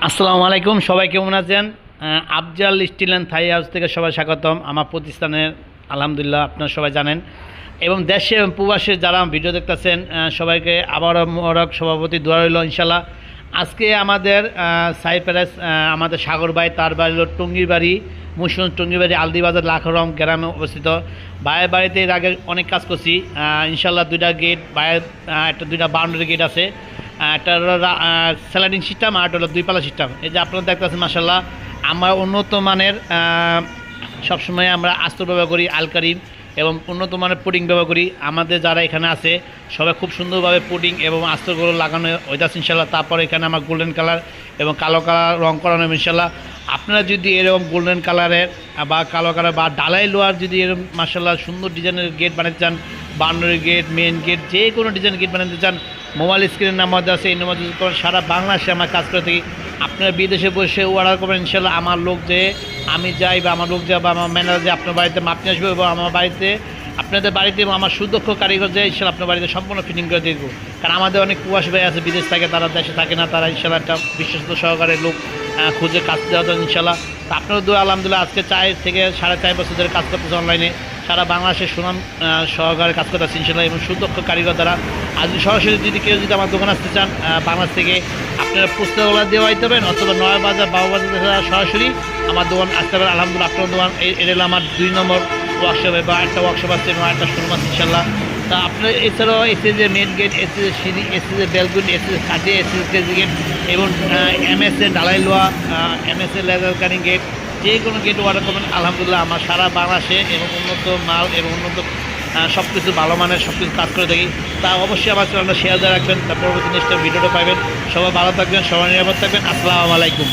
আসসালামু আলাইকুম, সবাই কেমন আছেন? Afzal steel and Thai house থেকে সবাই স্বাগতম। আমার প্রতিষ্ঠানের আলহামদুলিল্লাহ আপনারা সবাই জানেন, এবং দেশে এবং প্রবাসে যারা ভিডিও দেখতেছেন সবাইকে আবারও মোবারক সভাপতি দোয়া রইল ইনশাল্লাহ। আজকে আমাদের সাইপ্রাস আমাদের সাগর ভাই, তার বাড়ি হলো টঙ্গীর বাড়ি, মুন্সিগঞ্জ টঙ্গীর বাড়ি, আলদিবাজার লাখরম গ্রামে অবস্থিত। ভাইয়ের বাড়িতে এর আগে অনেক কাজ করছি ইনশাল্লাহ। দুইটা গেট ভাইয়ের, দুইটা বাউন্ডারি গেট আছে, একটা হলো স্যালাডিং সিস্টেম, আর একটা হলো দুই পালা সিস্টেম। এই যে আপনারা দেখতেছেন মাশাল্লাহ, আমরা উন্নত মানের সবসময় আমরা আস্তর ব্যবহার করি, আলকারিম এবং উন্নত মানের পুডিং ব্যবহার করি। আমাদের যারা এখানে আছে সবাই খুব সুন্দরভাবে পুডিং এবং আস্তরগুলো লাগানো হইতাছে ইনশাল্লাহ। তারপর এখানে আমার গোল্ডেন কালার এবং কালো কালার রং করানো ইনশাল্লাহ। আপনারা যদি এরকম গোল্ডেন কালারের বা কালো কালার বা ডালাই লোয়ার যদি এরকম মাশাল্লাহ সুন্দর ডিজাইনের গেট বানাতে চান, বাউন্ডারি গেট, মেন গেট, যে কোনো ডিজাইন গেট বানাতে চান, মোবাইল স্ক্রিনের নাম্বার আছে, এই নাম্বার যদি করেন সারা বাংলাদেশে আমরা কাজ করে থাকি। আপনারা বিদেশে বসে অর্ডার করবেন ইনশাল্লাহ। আমার লোক যে আমি যাই বা আমার লোক যায় বা আমার ম্যানেজার যে আপনার বাড়িতে মাপ নিয়ে আসবে, এবং আমার বাড়িতে আপনাদের বাড়িতে আমার সুদক্ষ কারিগর যে ইনশাল্লাহ আপনার বাড়িতে সম্পূর্ণ ফিটিং করে দেখব। কারণ আমাদের অনেক প্রবাসী ভাই আছে বিদেশ থাকে, তারা দেশে থাকে না, তারা ইনশাল্লাহ একটা বিশ্বস্ত সহকারে লোক খুঁজে কাজ দেওয়া যায় ইনশাল্লাহ। তো আপনারা দু আলহামদুলিল্লাহ আজকে 4 থেকে 4.5 বছর ধরে কাজ করতেছে অনলাইনে, সারা বাংলাদেশের সুনাম সহকারে কাজ করতেছে ইনশাল্লাহ, এবং সুদক্ষ কারিগর দ্বারা। আজ সরাসরি যদি কেউ যদি আমার দোকান আসতে চান বাংলাদেশ থেকে, আপনারা পুস্তকগুলো দেওয়া দিতে পারেন, অথবা নয়াবাজার বাবুবাজার সরাসরি আমার দোকান আসতে পারেন আলহামদুলিল্লাহ। আপনার দোকান এটা হলো আমার 2 নম্বর ওয়ার্কশপে, বা একটা ওয়ার্কশপ আছে এবং একটা শোরুম আছে ইনশাল্লাহ। তা আপনার এছাড়াও এসে যে মেন গেট, এসে যে সিঁড়ি, এসে যে বেলকুনি, এসে যে কাজে, এসে যে গেট, এবং এমএসএ ডালাই লোয়া, এমএসএ লেজার কাটিং গেট, যে কোনো গেট অর্ডার করবেন আলহামদুলিল্লাহ। আমার সারা বাংলাদেশে এবং উন্নত মাল এবং উন্নত সব কিছু ভালো মানের সব কিছু কাজ করে থাকি। তা অবশ্যই আমার চ্যানেলটা শেয়ার দিয়ে রাখবেন, তার পরবর্তী নেক্সট ভিডিওটা পাবেন। সবাই ভালো থাকবেন, সবাই নিরাপদ থাকবেন। আসসালামু আলাইকুম।